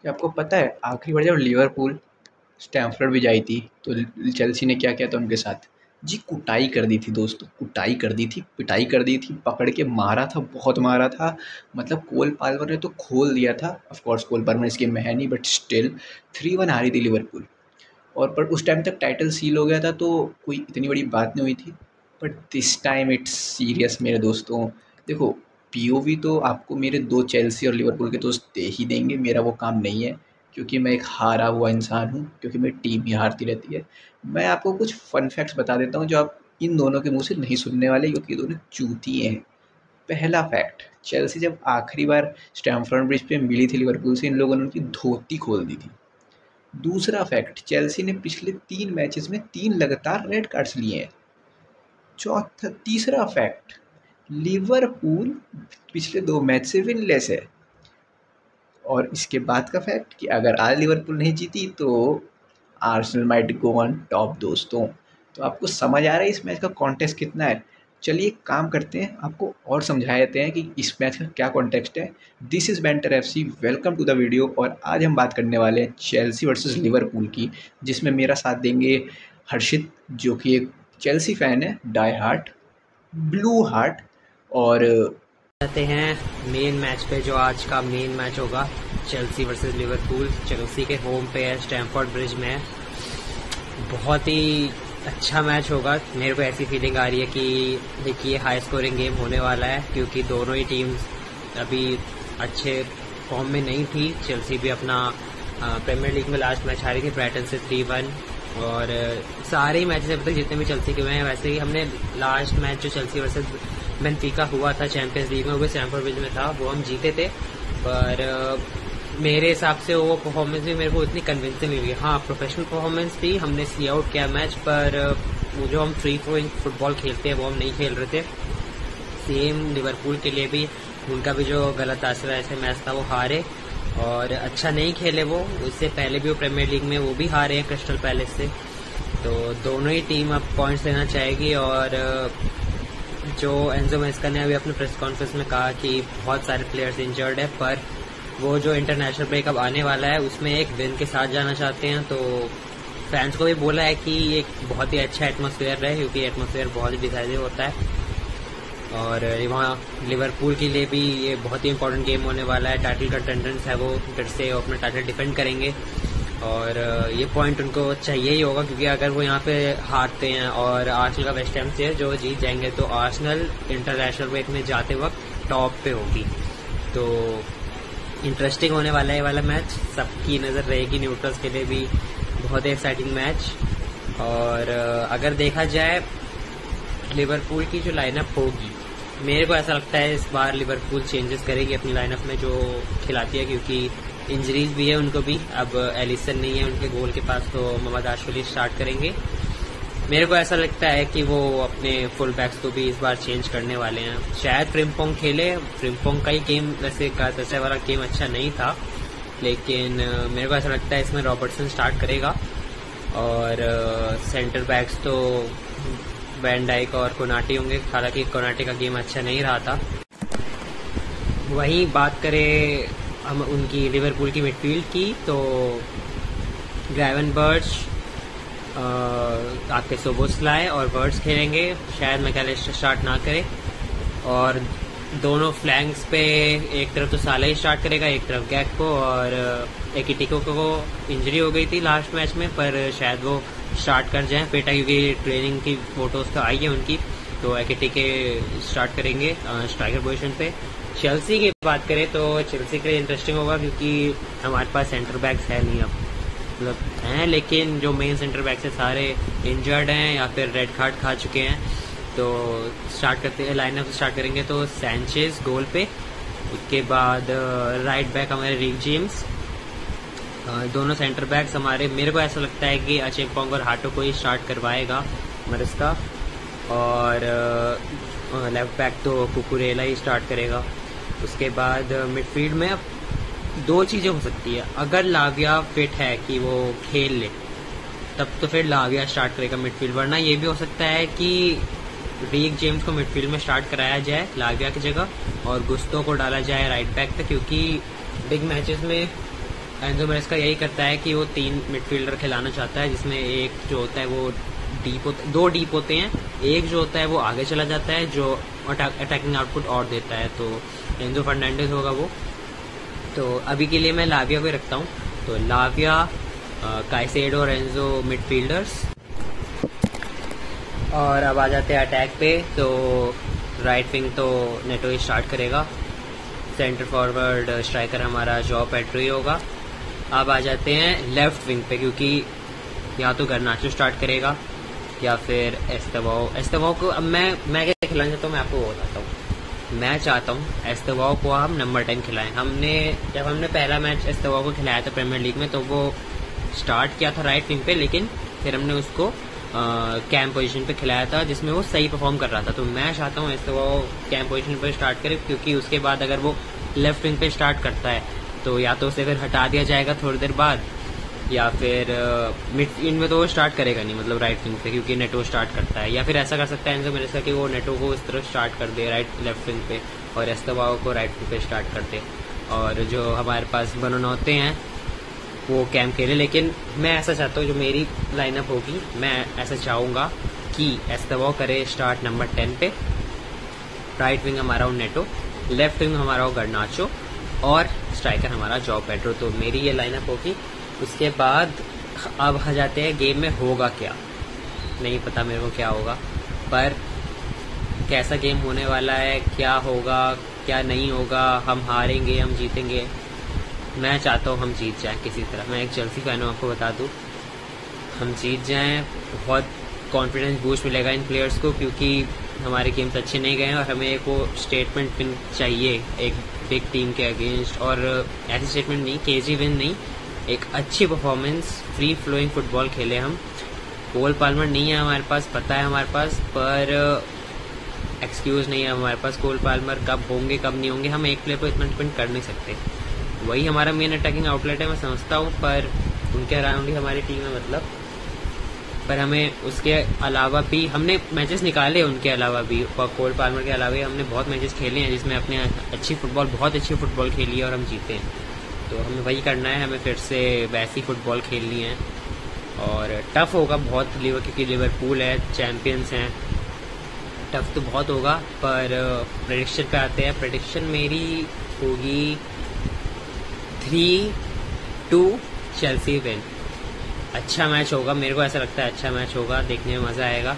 क्या आपको पता है आखिरी बार जब लिवरपूल स्टैमफोर्ड भी आई थी तो चेल्सी ने क्या किया था उनके साथ? जी कुटाई कर दी थी दोस्तों, कुटाई कर दी थी, पिटाई कर दी थी, पकड़ के मारा था, बहुत मारा था। मतलब कोल पाल्मर ने तो खोल दिया था। ऑफ कोर्स कोल पाल्मर इस गेम में है नहीं, बट स्टिल 3-1 हारी थी लिवरपूल। और पर उस टाइम तक टाइटल सील हो गया था तो कोई इतनी बड़ी बात नहीं हुई थी। But this time it's serious मेरे दोस्तों। देखो, पीओवी तो आपको मेरे दो चेल्सी और लिवरपूल के दोस्त दे ही देंगे, मेरा वो काम नहीं है, क्योंकि मैं एक हारा हुआ इंसान हूँ, क्योंकि मेरी टीम ही हारती रहती है। मैं आपको कुछ फन फैक्ट्स बता देता हूँ जो आप इन दोनों के मुंह से नहीं सुनने वाले, क्योंकि ये दोनों चूतिए हैं। पहला फैक्ट, चेल्सी जब आखिरी बार स्टैमफोर्ड ब्रिज पे मिली थी लिवरपूल से, इन लोगों ने उनकी धोती खोल दी थी। दूसरा फैक्ट, चेल्सी ने पिछले 3 मैचेस में 3 लगातार रेड कार्ड्स लिए हैं। तीसरा फैक्ट, लिवरपूल पिछले 2 मैच से विनलेस है। और इसके बाद का फैक्ट कि अगर आज लिवरपूल नहीं जीती तो Arsenal might go on top दोस्तों। तो आपको समझ आ रहा है इस मैच का कॉन्टेक्स्ट कितना है? चलिए एक काम करते हैं, आपको और समझा देते हैं कि इस मैच का क्या कॉन्टेक्स्ट है। This is banter FC, welcome to the video. और आज हम बात करने वाले हैं चेल्सी वर्सेस लिवरपूल की, जिसमें मेरा साथ देंगे हर्षित, जो कि एक चेल्सी फ़ैन है, डाई हार्ट, ब्लू हार्ट। और जाते हैं मेन मैच पे, जो आज का मेन मैच होगा चेल्सी वर्सेस लिवरपूल। चेल्सी के होम पे है, स्टैमफोर्ड ब्रिज में है। बहुत ही अच्छा मैच होगा। मेरे को ऐसी फीलिंग आ रही है कि देखिए हाई स्कोरिंग गेम होने वाला है, क्योंकि दोनों ही टीम्स अभी अच्छे फॉर्म में नहीं थी। चेल्सी भी अपना प्रीमियर लीग में लास्ट मैच हारी थी ब्राइटन से 3-1। और सारे ही मैचेस अब तक जितने भी चेल्सी के हुए हैं, वैसे ही हमने लास्ट मैच जो चेल्सी वर्सेस बेंफिका हुआ था चैंपियंस लीग में, वो भी स्टैमफोर्ड ब्रिज में था, वो हम जीते थे। पर मेरे हिसाब से वो परफॉर्मेंस भी मेरे को इतनी कन्विंसिंग नहीं हुई। हाँ, प्रोफेशनल परफॉर्मेंस थी, हमने सी आउट किया मैच, पर वो जो हम फ्री थ्रोइंग फुटबॉल खेलते हैं वो हम नहीं खेल रहे थे। सेम लिवरपूल के लिए भी, उनका भी जो गलत आसरा ऐसे मैच था वो हारे और अच्छा नहीं खेले वो। उससे पहले भी वो प्रीमियर लीग में वो भी हारे हैं क्रिस्टल पैलेस से। तो दोनों ही टीम अब पॉइंट्स लेना चाहेगी। और जो एंजो मैस्का ने अभी अपने प्रेस कॉन्फ्रेंस में कहा कि बहुत सारे प्लेयर्स इंजर्ड है, पर वो जो इंटरनेशनल ब्रेक अब आने वाला है उसमें एक विन के साथ जाना चाहते हैं। तो फैंस को भी बोला है कि एक बहुत ही अच्छा एटमॉस्फेयर रहे, क्योंकि एटमॉस्फेयर बहुत ही डिसाइसिव होता है। और वहाँ लिवरपूल के लिए भी ये बहुत ही इंपॉर्टेंट गेम होने वाला है। टाइटल कंटेंडेंट्स है, वो फिर से अपना टाइटल डिफेंड करेंगे और ये पॉइंट उनको चाहिए ही होगा, क्योंकि अगर वो यहाँ पे हारते हैं और आर्सेनल का वेस्ट हैम से जो जीत जाएंगे, तो आर्सेनल इंटरनेशनल ब्रेक में जाते वक्त टॉप पे होगी। तो इंटरेस्टिंग होने वाला है ये वाला मैच, सबकी नज़र रहेगी, न्यूट्रल्स के लिए भी बहुत ही एक्साइटिंग मैच। और अगर देखा जाए लिवरपूल की जो लाइनअप होगी, मेरे को ऐसा लगता है इस बार लिवरपूल चेंजेस करेगी अपनी लाइनअप में जो खिलाती है, क्योंकि इंजरीज भी है उनको भी। अब एलिसन नहीं है उनके गोल के पास, तो मोहम्मद आशफली स्टार्ट करेंगे। मेरे को ऐसा लगता है कि वो अपने फुल बैक्स को भी इस बार चेंज करने वाले हैं। शायद फ्रिम्पोंग खेले, फ्रिम्पोंग का ही गेम वैसे गातासे वाला गेम अच्छा नहीं था, लेकिन मेरे को ऐसा लगता है इसमें रॉबर्टसन स्टार्ट करेगा। और सेंटर बैक्स तो वैन डाइक और कोनाटी होंगे, हालांकि कोनाटी का गेम अच्छा नहीं रहा था। वहीं बात करें हम उनकी लिवरपूल की मिडफील्ड की, तो ग्रेवेनबर्च, आपके सोबोस्लाई और वर्ड्स खेलेंगे। शायद मैकलिस्टर स्टार्ट ना करे। और दोनों फ्लैंक्स पे एक तरफ तो साला ही स्टार्ट करेगा, एक तरफ गैक्पो। और एकिटिको को इंजरी हो गई थी लास्ट मैच में, पर शायद वो स्टार्ट कर जाएं बेटा, क्योंकि ट्रेनिंग की फोटोज तो आई है उनकी। तो एकिटिके स्टार्ट करेंगे स्ट्राइकर पोजीशन पे। चेल्सी की बात करें तो चेल्सी के लिए इंटरेस्टिंग होगा, क्योंकि हमारे पास सेंटर बैक्स है नहीं, अब मतलब हैं, लेकिन जो मेन सेंटर बैक्स है सारे इंजर्ड हैं या फिर रेड कार्ड खा चुके हैं। तो स्टार्ट करते हैं, लाइनअप स्टार्ट करेंगे तो सैंचेज गोल पे, उसके बाद राइट बैक हमारे रिक जेम्स, दोनों सेंटर बैक्स हमारे, मेरे को ऐसा लगता है कि अचेंगपोंग और हाटो को ही स्टार्ट करवाएगा मरस्का। और लेफ्ट बैक तो कुकुरेला ही स्टार्ट करेगा। उसके बाद मिडफील्ड में अब दो चीज़ें हो सकती है। अगर लाविया फिट है कि वो खेल ले, तब तो फिर लाविया स्टार्ट करेगा मिडफील्ड, वरना ये भी हो सकता है कि रीक जेम्स को मिडफील्ड में स्टार्ट कराया जाए लाविया की जगह, और गुस्तो को डाला जाए राइट बैक पे, क्योंकि बिग मैचेस में एंजो मैरेस्का यही करता है कि वो 3 मिडफील्डर खिलाना चाहता है, जिसमें एक जो होता है वो दो डीप होते हैं, एक जो होता है वो आगे चला जाता है जो अटैकिंग आउटपुट और देता है, तो एंजो फर्नांडिस होगा वो। तो अभी के लिए मैं लाविया को रखता हूँ, तो लाविया, काइसेडो और एंजो मिडफील्डर्स। और अब आ जाते हैं अटैक पे, तो राइट विंग तो नेटो ही स्टार्ट करेगा, सेंटर फॉरवर्ड स्ट्राइकर हमारा जॉ पेड्रो ही होगा। अब आ जाते हैं लेफ्ट विंग पे, क्योंकि या तो गर्नाचो स्टार्ट करेगा या फिर एस्तेवाओ को। अब मैं क्या खिलाना चाहता हूँ, मैं आपको बताता हूँ। मैं चाहता हूँ एस्तेवाओ को हम नंबर 10 खिलाएं। जब हमने पहला मैच एस्तेवाओ को खिलाया था प्रीमियर लीग में, तो वो स्टार्ट किया था राइट विंग पे, लेकिन फिर हमने उसको कैम पोजीशन पे खिलाया था, जिसमें वो सही परफॉर्म कर रहा था। तो मैं चाहता हूँ एस्तेवाओ कैम पोजीशन पे स्टार्ट करे, क्योंकि उसके बाद अगर वो लेफ्ट विंग पे स्टार्ट करता है तो या तो उसे फिर हटा दिया जाएगा थोड़ी देर बाद, या फिर मिड इन में तो वो स्टार्ट करेगा नहीं, मतलब राइट विंग पे, क्योंकि नेटो स्टार्ट करता है। या फिर ऐसा कर सकता है एंजो मैरेस्का कि वो नेटो को इस तरह स्टार्ट कर दे लेफ्ट विंग पे, और एस्तेवाओ को राइट विंग पे स्टार्ट कर दे, और जो हमारे पास बनोनोते हैं वो कैम खेले। लेकिन मैं ऐसा चाहता हूँ, जो मेरी लाइनअप होगी, मैं ऐसा चाहूँगा कि एस्तेवाओ करे स्टार्ट नंबर 10 पे, राइट विंग हमारा हो नेटो, लेफ्ट विंग हमारा हो गर्नाचो, और स्ट्राइकर हमारा जॉ पेड्रो। तो मेरी ये लाइनअप होगी। उसके बाद अब आ जाते हैं गेम में होगा क्या, नहीं पता मेरे को क्या होगा, पर कैसा गेम होने वाला है, क्या होगा क्या नहीं होगा, हम हारेंगे हम जीतेंगे, मैं चाहता हूँ हम जीत जाएं किसी तरह। मैं एक चेल्सी फैन हूँ, आपको बता दूँ, हम जीत जाएं, बहुत कॉन्फिडेंस बूस्ट मिलेगा इन प्लेयर्स को, क्योंकि हमारे गेम्स अच्छे नहीं गए हैं और हमें एक वो स्टेटमेंट विन चाहिए एक बिग टीम के अगेंस्ट। और ऐसी स्टेटमेंट नहीं, केजी विन नहीं, एक अच्छी परफॉर्मेंस, फ्री फ्लोइंग फुटबॉल खेले हम। कोल पाल्मर नहीं है हमारे पास, पता है हमारे पास, पर एक्सक्यूज़ नहीं है हमारे पास। कोल पाल्मर कब होंगे कब नहीं होंगे, हम एक प्लेयर पर इतना डिपेंड कर नहीं सकते। वही हमारा मेन अटैकिंग आउटलेट है, मैं समझता हूँ, पर उनके अराउंड ही हमारी टीम है, मतलब। पर हमें उसके अलावा भी हमने मैचेस निकाले, उनके अलावा भी, कोल पाल्मर के अलावा हमने बहुत मैचेस खेले हैं जिसमें अपने बहुत अच्छी फुटबॉल खेली है और हम जीते हैं। तो हमें वही करना है, हमें फिर से वैसी फुटबॉल खेलनी है। और टफ होगा बहुत क्योंकि लिवरपूल है, चैम्पियंस हैं, टफ तो बहुत होगा। पर प्रेडिक्शन पे आते हैं। प्रेडिक्शन मेरी होगी 3-2 चेल्सी विन। अच्छा मैच होगा, मेरे को ऐसा लगता है अच्छा मैच होगा, देखने में मज़ा आएगा।